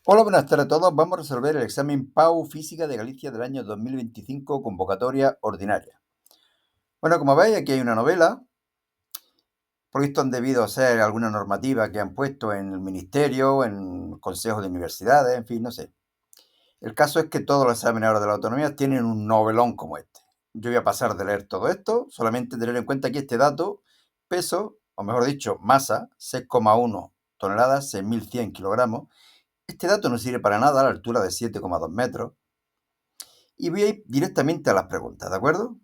Hola, buenas tardes a todos. Vamos a resolver el examen PAU Física de Galicia del año 2025, convocatoria ordinaria. Bueno, como veis, aquí hay una novela. Por esto han debido ser alguna normativa que han puesto en el ministerio, en consejos de universidades, en fin, no sé. El caso es que todos los exámenes ahora de la autonomía tienen un novelón como este. Yo voy a pasar de leer todo esto, solamente tener en cuenta aquí este dato: peso, o mejor dicho, masa, 6,1 toneladas, 6.100 kilogramos. Este dato no sirve para nada a la altura de 7,2 metros. Y voy a ir directamente a las preguntas, ¿de acuerdo?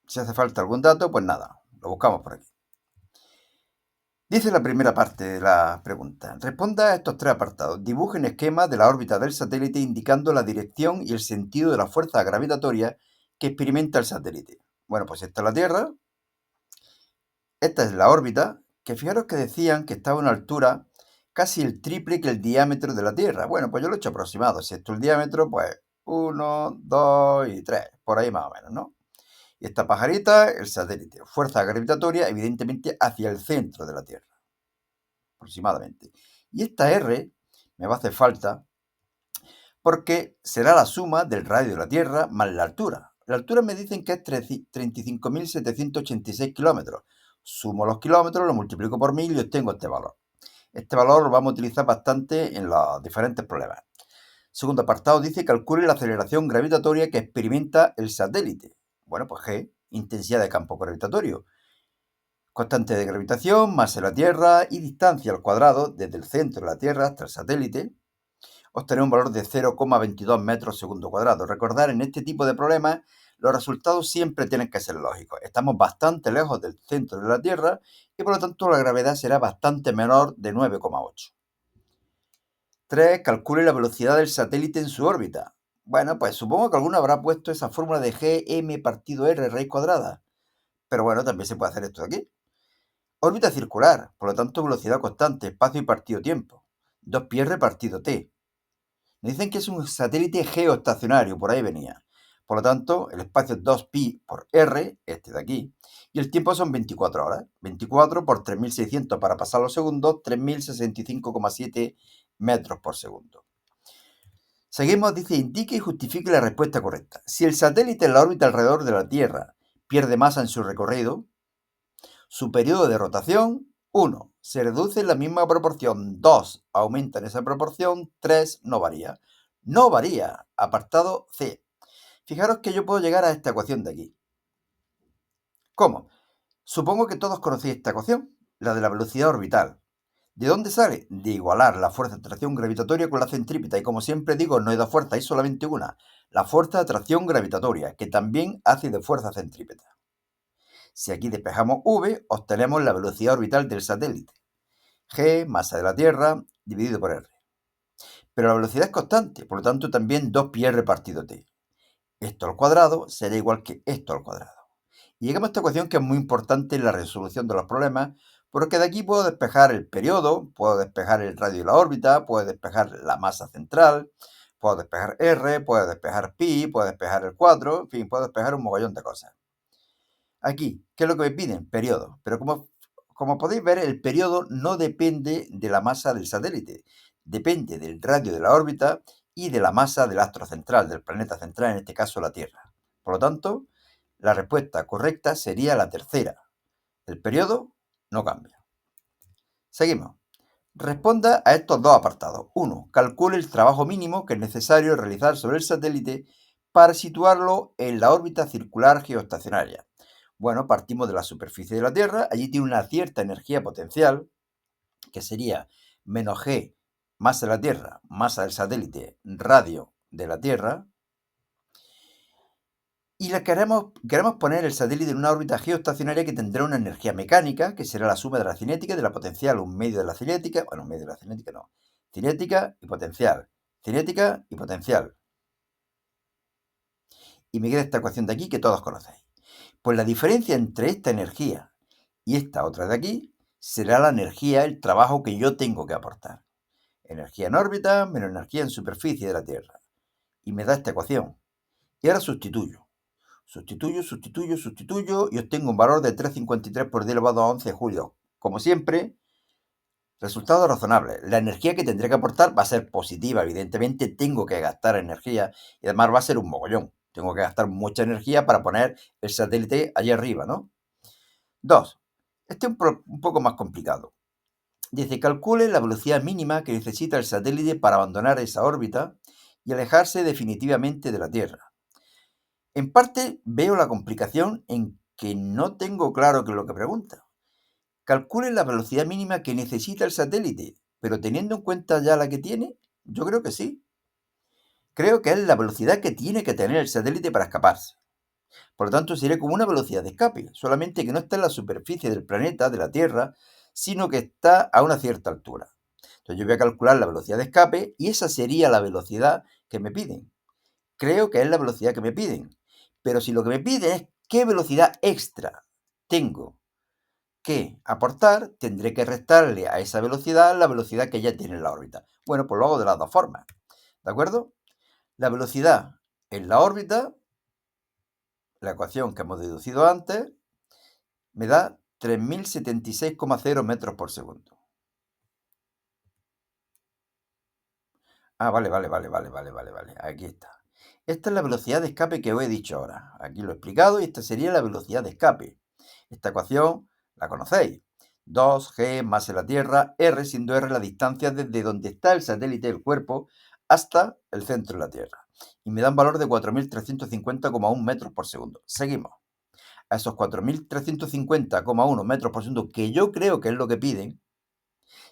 Si hace falta algún dato, pues nada, lo buscamos por aquí. Dice la primera parte de la pregunta: responda a estos tres apartados. Dibuje un esquema de la órbita del satélite indicando la dirección y el sentido de la fuerza gravitatoria que experimenta el satélite. Bueno, pues esta es la Tierra, esta es la órbita, que fijaros que decían que estaba a una altura casi el triple que el diámetro de la Tierra. Bueno, pues yo lo he hecho aproximado. Si esto es el diámetro, pues 1, 2 y 3, por ahí más o menos, ¿no? Y esta pajarita, el satélite. Fuerza gravitatoria, evidentemente, hacia el centro de la Tierra, aproximadamente. Y esta R me va a hacer falta porque será la suma del radio de la Tierra más la altura. La altura me dicen que es 35.786 kilómetros. Sumo los kilómetros, lo multiplico por 1000 y obtengo este valor. Este valor lo vamos a utilizar bastante en los diferentes problemas. Segundo apartado dice: calcule la aceleración gravitatoria que experimenta el satélite. Bueno, pues G, intensidad de campo gravitatorio. Constante de gravitación, masa de la Tierra y distancia al cuadrado desde el centro de la Tierra hasta el satélite. Obtener un valor de 0,22 metros segundo cuadrado. Recordar, en este tipo de problemas los resultados siempre tienen que ser lógicos. Estamos bastante lejos del centro de la Tierra y por lo tanto la gravedad será bastante menor de 9,8. 3. Calcule la velocidad del satélite en su órbita. Bueno, pues supongo que alguno habrá puesto esa fórmula de Gm partido R raíz cuadrada. Pero bueno, también se puede hacer esto de aquí. Órbita circular, por lo tanto velocidad constante, espacio y partido tiempo. 2π partido t. Me dicen que es un satélite geoestacionario, por ahí venía. Por lo tanto, el espacio es 2pi por r, este de aquí, y el tiempo son 24 horas. 24 por 3600 para pasar los segundos, 3065,7 metros por segundo. Seguimos, dice: indique y justifique la respuesta correcta. Si el satélite en la órbita alrededor de la Tierra pierde masa en su recorrido, su periodo de rotación: 1. Se reduce en la misma proporción. 2. Aumenta en esa proporción. 3. No varía. No varía. Apartado C. Fijaros que yo puedo llegar a esta ecuación de aquí. ¿Cómo? Supongo que todos conocéis esta ecuación, la de la velocidad orbital. ¿De dónde sale? De igualar la fuerza de atracción gravitatoria con la centrípeta. Y como siempre digo, no hay dos fuerzas, hay solamente una. La fuerza de atracción gravitatoria, que también hace de fuerza centrípeta. Si aquí despejamos V, obtenemos la velocidad orbital del satélite. G, masa de la Tierra, dividido por R. Pero la velocidad es constante, por lo tanto también 2πr partido t. Esto al cuadrado será igual que esto al cuadrado. Y llegamos a esta ecuación que es muy importante en la resolución de los problemas, porque de aquí puedo despejar el periodo, puedo despejar el radio de la órbita, puedo despejar la masa central, puedo despejar R, puedo despejar pi, puedo despejar el 4, en fin, puedo despejar un mogollón de cosas. Aquí, ¿qué es lo que me piden? Periodo. Pero como podéis ver, el periodo no depende de la masa del satélite, depende del radio de la órbita y de la masa del astro central, del planeta central, en este caso la Tierra. Por lo tanto, la respuesta correcta sería la tercera. El periodo no cambia. Seguimos. Responda a estos dos apartados. 1. Calcule el trabajo mínimo que es necesario realizar sobre el satélite para situarlo en la órbita circular geoestacionaria. Bueno, partimos de la superficie de la Tierra. Allí tiene una cierta energía potencial, que sería menos G, masa de la Tierra, masa del satélite, radio de la Tierra. Y queremos poner el satélite en una órbita geoestacionaria que tendrá una energía mecánica, que será la suma de la cinética y de la potencial, un medio de la cinética, bueno, un medio de la cinética no, cinética y potencial, cinética y potencial. Y me queda esta ecuación de aquí que todos conocéis. Pues la diferencia entre esta energía y esta otra de aquí será la energía, el trabajo que yo tengo que aportar. Energía en órbita menos energía en superficie de la Tierra. Y me da esta ecuación. Y ahora sustituyo. Sustituyo y obtengo un valor de 3,53 por 10 elevado a 11 de julio. Como siempre, Resultado razonable. La energía que tendré que aportar va a ser positiva. Evidentemente tengo que gastar energía y además va a ser un mogollón. Tengo que gastar mucha energía para poner el satélite allí arriba, ¿no? 2. Este es un poco más complicado. Dice, calcule la velocidad mínima que necesita el satélite para abandonar esa órbita y alejarse definitivamente de la Tierra. En parte veo la complicación en que no tengo claro qué es lo que pregunta. Calcule la velocidad mínima que necesita el satélite, pero teniendo en cuenta ya la que tiene, yo creo que sí. Creo que es la velocidad que tiene que tener el satélite para escaparse. Por lo tanto, sería como una velocidad de escape, solamente que no está en la superficie del planeta, de la Tierra, sino que está a una cierta altura. Entonces yo voy a calcular la velocidad de escape y esa sería la velocidad que me piden. Creo que es la velocidad que me piden. Pero si lo que me piden es qué velocidad extra tengo que aportar, tendré que restarle a esa velocidad la velocidad que ya tiene en la órbita. Bueno, pues lo hago de las dos formas. ¿De acuerdo? La velocidad en la órbita, la ecuación que hemos deducido antes, me da 3076,0 metros por segundo. Vale. Aquí está. Esta es la velocidad de escape que os he dicho ahora. Aquí lo he explicado y esta sería la velocidad de escape. Esta ecuación la conocéis. 2g más en la Tierra, r siendo r la distancia desde donde está el satélite del cuerpo hasta el centro de la Tierra. Y me da un valor de 4350,1 metros por segundo. Seguimos. A esos 4350,1 metros por segundo, que yo creo que es lo que piden,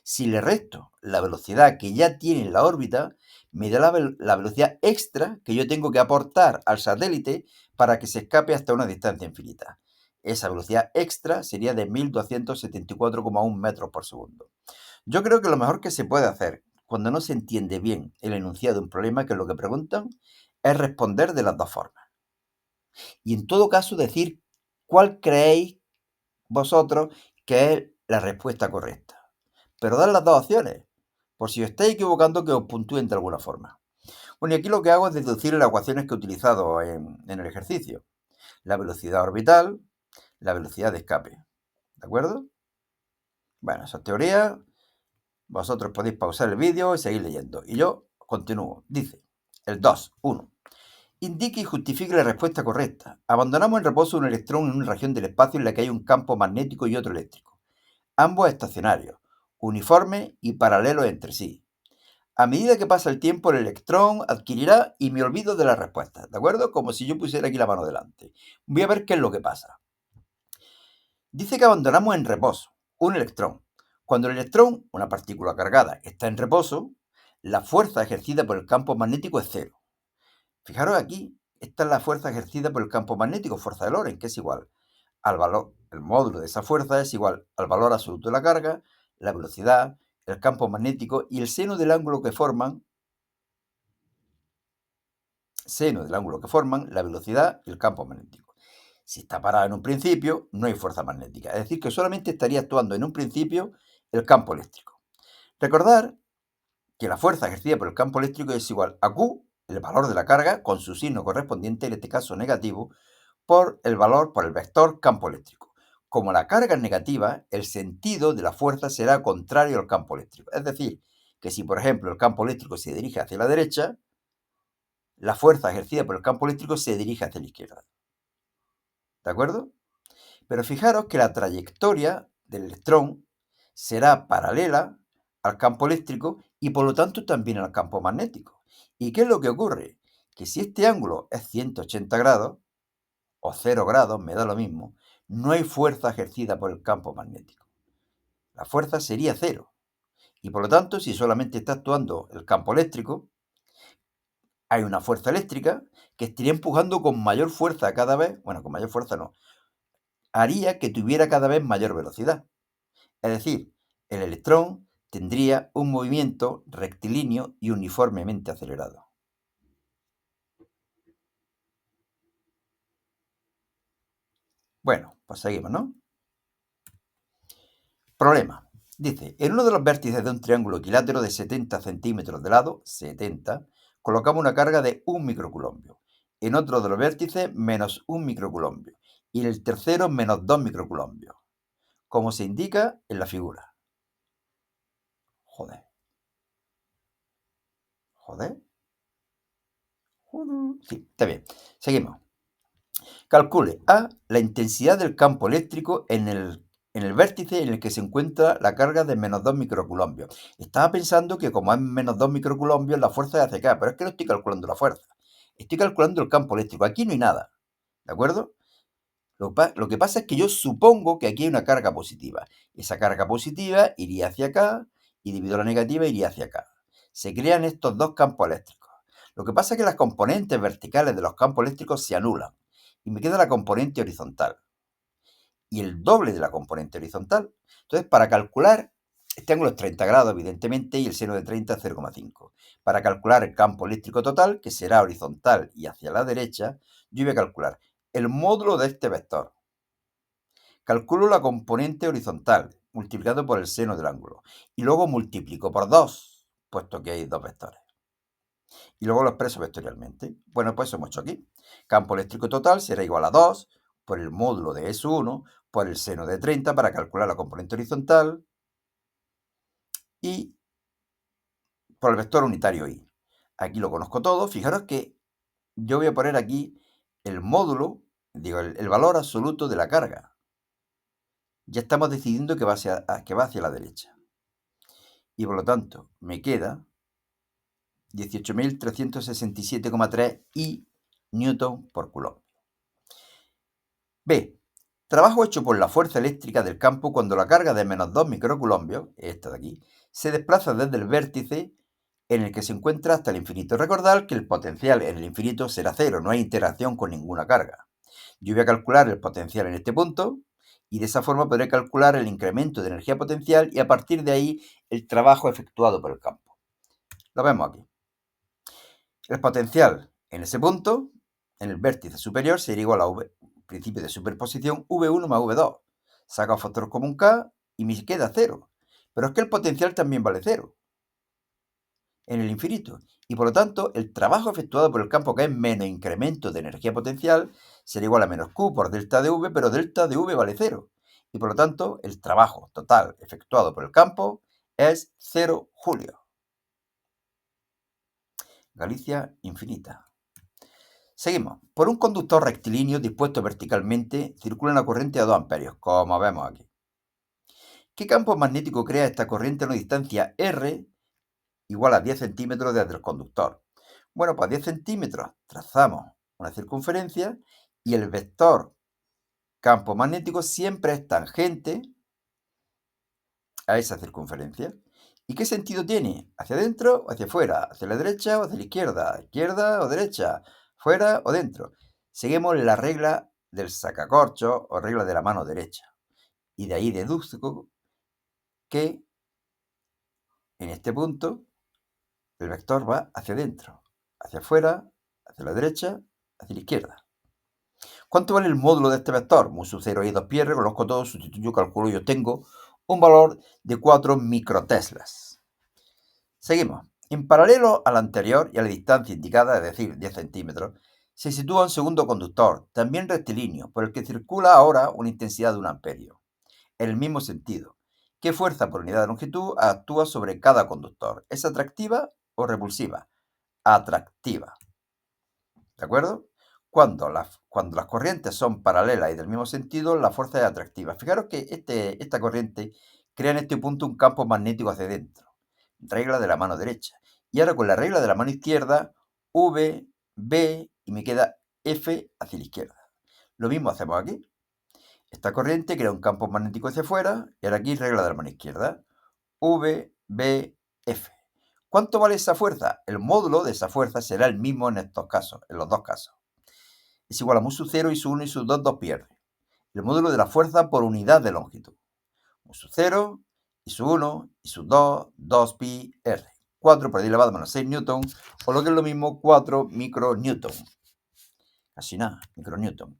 si le resto la velocidad que ya tiene en la órbita, me da la velocidad extra que yo tengo que aportar al satélite para que se escape hasta una distancia infinita. Esa velocidad extra sería de 1274,1 metros por segundo. Yo creo que lo mejor que se puede hacer cuando no se entiende bien el enunciado de un problema, que es lo que preguntan, es responder de las dos formas. Y en todo caso decir cuál creéis vosotros que es la respuesta correcta. Pero dar las dos opciones, por si os estáis equivocando, que os puntúen de alguna forma. Bueno, y aquí lo que hago es deducir las ecuaciones que he utilizado en el ejercicio. La velocidad orbital, la velocidad de escape. ¿De acuerdo? Bueno, esa teoría, vosotros podéis pausar el vídeo y seguir leyendo. Y yo continúo. Dice, el 2, 1. Indique y justifique la respuesta correcta. Abandonamos en reposo un electrón en una región del espacio en la que hay un campo magnético y otro eléctrico. Ambos estacionarios, uniformes y paralelos entre sí. A medida que pasa el tiempo, el electrón adquirirá y me olvido de la respuesta, ¿de acuerdo? Como si yo pusiera aquí la mano delante. Voy a ver qué es lo que pasa. Dice que abandonamos en reposo un electrón. Cuando el electrón, una partícula cargada, está en reposo, la fuerza ejercida por el campo magnético es cero. Fijaros aquí, esta es la fuerza ejercida por el campo magnético, fuerza de Lorentz, que es igual al valor, el módulo de esa fuerza es igual al valor absoluto de la carga, la velocidad, el campo magnético y el seno del ángulo que forman la velocidad y el campo magnético. Si está parada en un principio, no hay fuerza magnética. Es decir, que solamente estaría actuando en un principio el campo eléctrico. Recordar que la fuerza ejercida por el campo eléctrico es igual a Q, el valor de la carga, con su signo correspondiente, en este caso negativo, por el vector campo eléctrico. Como la carga es negativa, el sentido de la fuerza será contrario al campo eléctrico. Es decir, que si por ejemplo el campo eléctrico se dirige hacia la derecha, la fuerza ejercida por el campo eléctrico se dirige hacia la izquierda. ¿De acuerdo? Pero fijaros que la trayectoria del electrón será paralela al campo eléctrico y por lo tanto también al campo magnético. ¿Y qué es lo que ocurre? Que si este ángulo es 180 grados o 0 grados, me da lo mismo, no hay fuerza ejercida por el campo magnético. La fuerza sería cero. Y por lo tanto, si solamente está actuando el campo eléctrico, hay una fuerza eléctrica que estaría empujando con mayor fuerza cada vez, bueno, con mayor fuerza no, haría que tuviera cada vez mayor velocidad. Es decir, el electrón tendría un movimiento rectilíneo y uniformemente acelerado. Bueno, pues seguimos, ¿no? Problema. Dice, en uno de los vértices de un triángulo equilátero de 70 centímetros de lado, 70, colocamos una carga de 1 microculombio. En otro de los vértices, menos 1 microculombio. Y en el tercero, menos 2 microculombios, como se indica en la figura. Joder. Sí, está bien. Seguimos. Calcule A, la intensidad del campo eléctrico en el vértice en el que se encuentra la carga de -2 microcoulombios. Estaba pensando que como es -2 microcoulombios, la fuerza es hacia acá, pero es que no estoy calculando la fuerza. Estoy calculando el campo eléctrico. Aquí no hay nada, ¿de acuerdo? Lo que pasa es que yo supongo que aquí hay una carga positiva. Esa carga positiva iría hacia acá y dividido la negativa iría hacia acá. Se crean estos dos campos eléctricos. Lo que pasa es que las componentes verticales de los campos eléctricos se anulan y me queda la componente horizontal y el doble de la componente horizontal. Entonces, para calcular, este ángulo es 30 grados, evidentemente, y el seno de 30 es 0,5. Para calcular el campo eléctrico total, que será horizontal y hacia la derecha, yo voy a calcular el módulo de este vector. Calculo la componente horizontal multiplicado por el seno del ángulo y luego multiplico por 2, puesto que hay dos vectores. Y luego lo expreso vectorialmente. Bueno, pues eso hemos hecho aquí. Campo eléctrico total será igual a 2 por el módulo de S1 por el seno de 30 para calcular la componente horizontal y por el vector unitario I. Aquí lo conozco todo. Fijaros que yo voy a poner aquí el módulo, digo, el valor absoluto de la carga. Ya estamos decidiendo que va hacia la derecha. Y por lo tanto, me queda 18.367,3 I newton por coulomb. B. Trabajo hecho por la fuerza eléctrica del campo cuando la carga de -2 microcoulombios, esta de aquí, se desplaza desde el vértice en el que se encuentra hasta el infinito. Recordad que el potencial en el infinito será cero, no hay interacción con ninguna carga. Yo voy a calcular el potencial en este punto y de esa forma podré calcular el incremento de energía potencial y a partir de ahí el trabajo efectuado por el campo. Lo vemos aquí. El potencial en ese punto, en el vértice superior, sería igual a V, principio de superposición, V1 más V2. Saca un factor común K y me queda 0. Pero es que el potencial también vale 0 en el infinito. Y por lo tanto, el trabajo efectuado por el campo, que es menos incremento de energía potencial, será igual a menos Q por delta de V, pero delta de V vale 0. Y por lo tanto, el trabajo total efectuado por el campo es 0 julios. Galicia infinita. Seguimos. Por un conductor rectilíneo dispuesto verticalmente circula una corriente a 2 amperios, como vemos aquí. ¿Qué campo magnético crea esta corriente a una distancia R igual a 10 centímetros desde el conductor? Bueno, pues a 10 centímetros trazamos una circunferencia y el vector campo magnético siempre es tangente a esa circunferencia. ¿Y qué sentido tiene? ¿Hacia adentro o hacia afuera? ¿Hacia la derecha o hacia la izquierda? ¿Izquierda o derecha? ¿Fuera o dentro? Seguimos la regla del sacacorcho o regla de la mano derecha. Y de ahí deduzco que en este punto el vector va hacia adentro, hacia afuera, hacia la derecha, hacia la izquierda. ¿Cuánto vale el módulo de este vector? Musu 0 y 2 pi, reconozco todo, sustituyo, calculo y obtengo un valor de 4 microteslas. Seguimos. En paralelo al anterior y a la distancia indicada, es decir, 10 centímetros, se sitúa un segundo conductor, también rectilíneo, por el que circula ahora una intensidad de 1 amperio. En el mismo sentido, ¿qué fuerza por unidad de longitud actúa sobre cada conductor? ¿Es atractiva o repulsiva? Atractiva. ¿De acuerdo? Cuando las corrientes son paralelas y del mismo sentido, la fuerza es atractiva. Fijaros que esta corriente crea en este punto un campo magnético hacia adentro. Regla de la mano derecha. Y ahora con la regla de la mano izquierda, V, B y me queda F hacia la izquierda. Lo mismo hacemos aquí. Esta corriente crea un campo magnético hacia afuera y ahora aquí regla de la mano izquierda. V, B, F. ¿Cuánto vale esa fuerza? El módulo de esa fuerza será el mismo en estos casos, en los dos casos. Es igual a mu sub 0 y su 1 y su 2, 2 pierde. El módulo de la fuerza por unidad de longitud. Mu sub 0 y su 1 y su 2, 2 pi r. 4 por 10 elevado a menos 6 newton, o lo que es lo mismo, 4 micronewton. Casi nada, micronewton.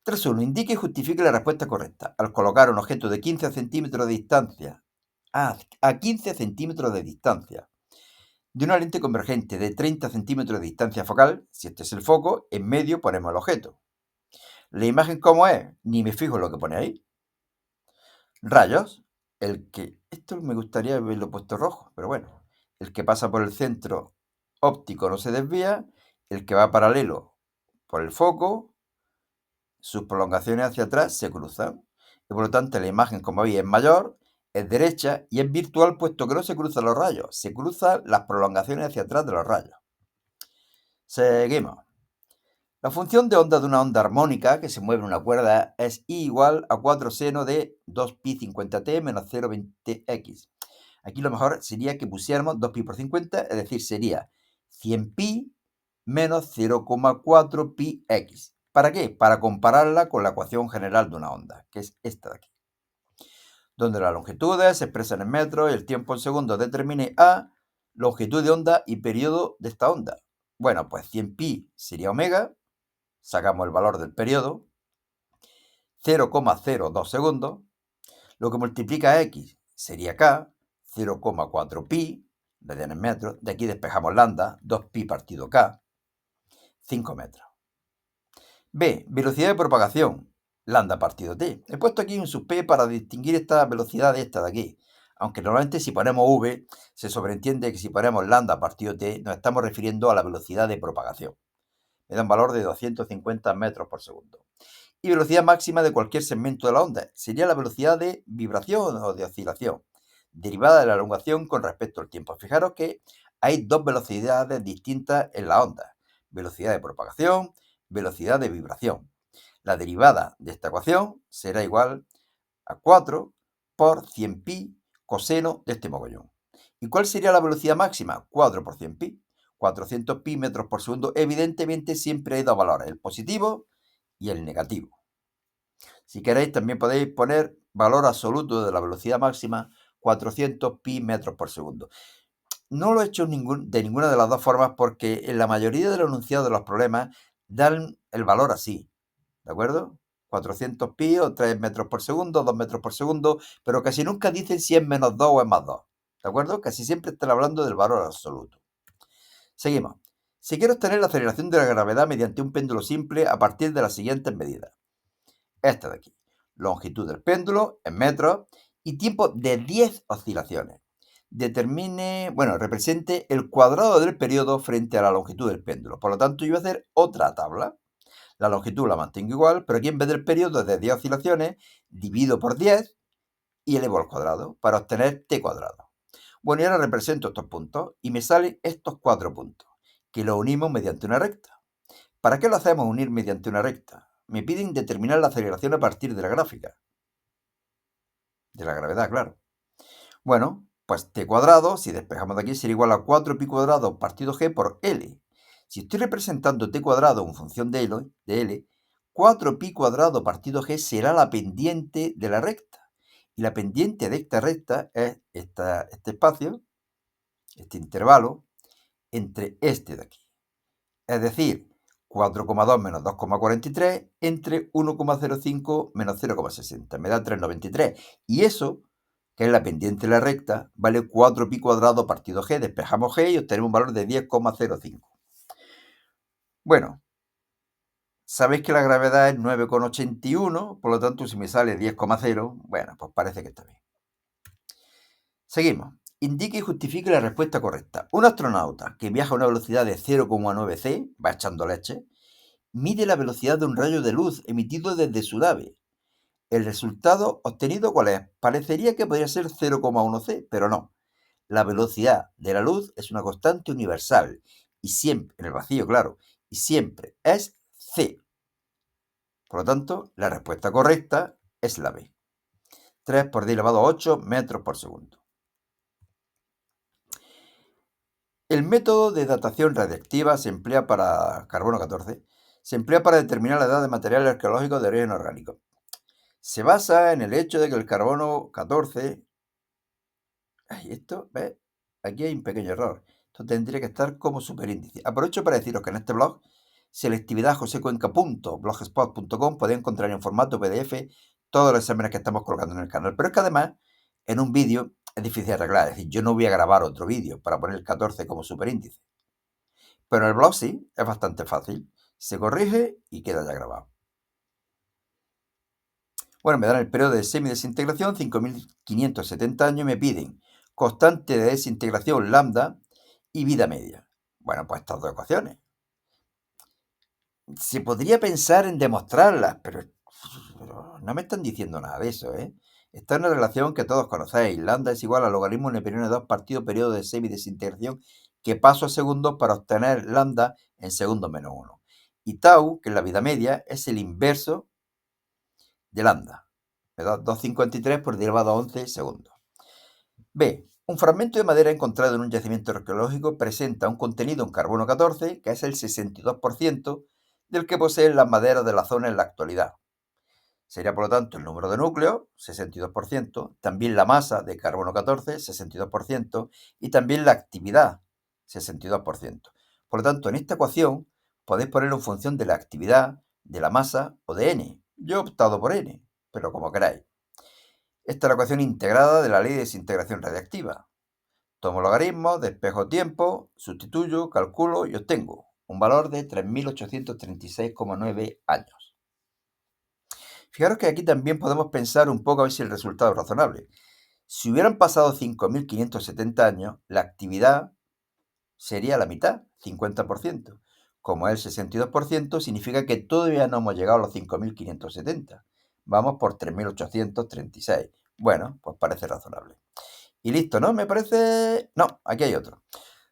3.1. Indique y justifique la respuesta correcta. Al colocar un objeto de 15 centímetros de distancia, a 15 centímetros de distancia, de una lente convergente de 30 centímetros de distancia focal, si este es el foco, en medio ponemos el objeto. ¿La imagen cómo es? Ni me fijo en lo que pone ahí. Rayos. Esto me gustaría haberlo puesto rojo, pero bueno. El que pasa por el centro óptico no se desvía, el que va paralelo por el foco, sus prolongaciones hacia atrás se cruzan. Y por lo tanto la imagen, como veis, es mayor, es derecha y es virtual puesto que no se cruzan los rayos, se cruzan las prolongaciones hacia atrás de los rayos. Seguimos. La función de onda de una onda armónica que se mueve en una cuerda es I igual a 4 seno de 2pi50t menos 0,20x. Aquí lo mejor sería que pusiéramos 2pi por 50, es decir, sería 100pi menos 0,4pi x. ¿Para qué? Para compararla con la ecuación general de una onda, que es esta de aquí, donde las longitudes se expresan en metros y el tiempo en segundos determine A, longitud de onda y periodo de esta onda. Bueno, pues 100pi sería omega, sacamos el valor del periodo, 0,02 segundos, lo que multiplica a x sería k, 0,4pi, radianes en metros, de aquí despejamos lambda, 2pi partido k, 5 metros. B, velocidad de propagación, lambda partido t. He puesto aquí un sub p para distinguir esta velocidad de esta de aquí, aunque normalmente si ponemos v, se sobreentiende que si ponemos lambda partido t, nos estamos refiriendo a la velocidad de propagación. Me da un valor de 250 metros por segundo. Y velocidad máxima de cualquier segmento de la onda sería la velocidad de vibración o de oscilación, derivada de la elongación con respecto al tiempo. Fijaros que hay dos velocidades distintas en la onda: velocidad de propagación, velocidad de vibración. La derivada de esta ecuación será igual a 4 por 100pi coseno de este mogollón. ¿Y cuál sería la velocidad máxima? 4 por 100pi, 400pi metros por segundo. Evidentemente siempre hay dos valores, el positivo y el negativo. Si queréis, también podéis poner valor absoluto de la velocidad máxima, 400 pi metros por segundo. No lo he hecho de ninguna de las dos formas porque en la mayoría de los enunciados de los problemas dan el valor así, ¿de acuerdo? 400 pi o 3 metros por segundo, 2 metros por segundo, pero casi nunca dicen si es menos 2 o es más 2, ¿de acuerdo? Casi siempre están hablando del valor absoluto. Seguimos. Si quiero obtener la aceleración de la gravedad mediante un péndulo simple a partir de las siguientes medidas. Esta de aquí. Longitud del péndulo en metros y tiempo de 10 oscilaciones. Represente el cuadrado del periodo frente a la longitud del péndulo. Por lo tanto, yo voy a hacer otra tabla. La longitud la mantengo igual, pero aquí en vez del periodo de 10 oscilaciones, divido por 10 y elevo al cuadrado para obtener t cuadrado. Bueno, y ahora represento estos puntos y me salen estos 4 puntos, que los unimos mediante una recta. ¿Para qué lo hacemos unir mediante una recta? Me piden determinar la aceleración a partir de la gráfica. De la gravedad, claro. Bueno, pues t cuadrado, si despejamos de aquí, sería igual a 4pi cuadrado partido g por L. Si estoy representando t cuadrado en función de L, 4pi cuadrado partido g será la pendiente de la recta. Y la pendiente de esta recta es este espacio, este intervalo, entre este de aquí. Es decir, 4,2 menos 2,43 entre 1,05 menos 0,60. Me da 3,93. Y eso, que es la pendiente de la recta, vale 4pi cuadrado partido g. Despejamos g y obtenemos un valor de 10,05. Bueno, sabéis que la gravedad es 9,81, por lo tanto, si me sale 10,0, bueno, pues parece que está bien. Seguimos. Indique y justifique la respuesta correcta. Un astronauta que viaja a una velocidad de 0,9 c, va echando leche, mide la velocidad de un rayo de luz emitido desde su nave. El resultado obtenido, ¿cuál es? Parecería que podría ser 0,1 c, pero no. La velocidad de la luz es una constante universal y siempre, en el vacío, claro, y siempre es c. Por lo tanto, la respuesta correcta es la B. 3 por 10 elevado a 8 metros por segundo. El método de datación radiactiva se emplea para carbono 14, se emplea para determinar la edad de materiales arqueológicos de origen orgánico. Se basa en el hecho de que el carbono 14... ¿ves? Aquí hay un pequeño error. Esto tendría que estar como superíndice. Aprovecho para deciros que en este blog, selectividadjosecuenca.blogspot.com, podéis encontrar en formato PDF todos los exámenes que estamos colocando en el canal. Pero es que además, en un vídeo es difícil arreglar. Es decir, yo no voy a grabar otro vídeo para poner el 14 como superíndice. Pero en el blog sí, es bastante fácil. Se corrige y queda ya grabado. Bueno, me dan el periodo de semidesintegración, 5.570 años, y me piden constante de desintegración lambda y vida media. Bueno, pues estas dos ecuaciones. Se podría pensar en demostrarlas, pero no me están diciendo nada de eso, ¿eh? Está en una relación que todos conocéis. Lambda es igual al logaritmo neperiano de 2 partido periodo de semidesintegración que paso a segundos para obtener lambda en segundos menos 1. Y tau, que es la vida media, es el inverso de lambda. Me da 2,53 por 10 elevado a 11 segundos. B. Un fragmento de madera encontrado en un yacimiento arqueológico presenta un contenido en carbono 14, que es el 62% del que poseen las maderas de la zona en la actualidad. Sería, por lo tanto, el número de núcleos, 62%, también la masa de carbono 14, 62%, y también la actividad, 62%. Por lo tanto, en esta ecuación podéis ponerlo en función de la actividad, de la masa o de n. Yo he optado por n, pero como queráis. Esta es la ecuación integrada de la ley de desintegración radiactiva. Tomo logaritmos, despejo tiempo, sustituyo, calculo y obtengo un valor de 3.836,9 años. Fijaros que aquí también podemos pensar un poco a ver si el resultado es razonable. Si hubieran pasado 5.570 años, la actividad sería la mitad, 50%. Como es el 62%, significa que todavía no hemos llegado a los 5.570. Vamos por 3.836. Bueno, pues parece razonable. Y listo, ¿no? Me parece... No, aquí hay otro.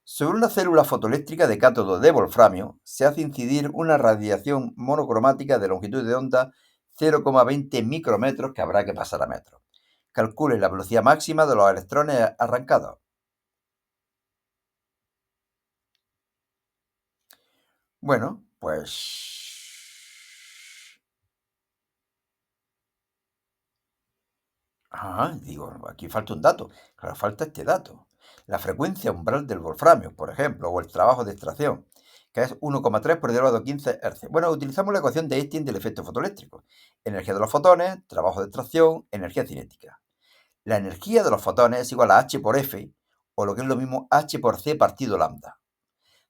Sobre una célula fotoeléctrica de cátodo de wolframio se hace incidir una radiación monocromática de longitud de onda 0,20 micrómetros que habrá que pasar a metros. Calcule la velocidad máxima de los electrones arrancados. Bueno, pues... digo, aquí falta un dato. Claro, falta este dato. La frecuencia umbral del wolframio, por ejemplo, o el trabajo de extracción, que es 1,3 por 10 elevado a 15 Hz. Bueno, utilizamos la ecuación de Einstein del efecto fotoeléctrico. Energía de los fotones, trabajo de extracción, energía cinética. La energía de los fotones es igual a H por F, o lo que es lo mismo H por C partido lambda.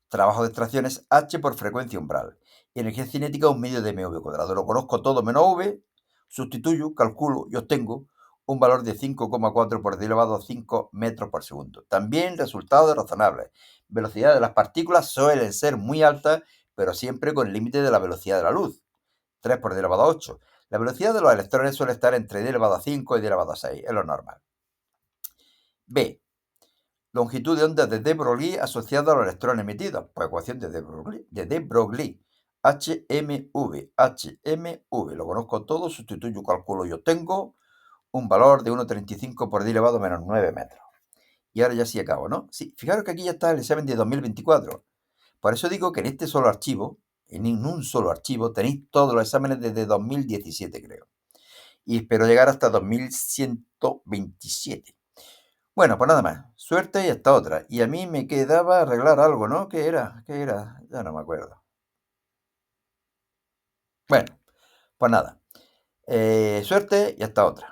Trabajo de extracción es H por frecuencia umbral. Y energía cinética un medio de mv cuadrado. Lo conozco todo menos v, sustituyo, calculo y obtengo un valor de 5,4 por 10 elevado a 5 metros por segundo. También resultados razonables. Velocidad de las partículas suelen ser muy altas, pero siempre con el límite de la velocidad de la luz. 3 por 10 elevado a 8. La velocidad de los electrones suele estar entre 10 elevado a 5 y 10 elevado a 6. Es lo normal. B. Longitud de onda de de Broglie asociada a los electrones emitidos. Pues ecuación de de Broglie. HMV. Lo conozco todo, sustituyo, calculo y obtengo un valor de 1,35 por 10 elevado a menos 9 metros. Y ahora ya sí acabo, ¿no? Sí, fijaros que aquí ya está el examen de 2024. Por eso digo que en este solo archivo, en un solo archivo, tenéis todos los exámenes desde 2017, creo. Y espero llegar hasta 2127. Bueno, pues nada más. Suerte y hasta otra. Y a mí me quedaba arreglar algo, ¿no? ¿Qué era? ¿Qué era? Ya no me acuerdo. Bueno, pues nada. Suerte y hasta otra.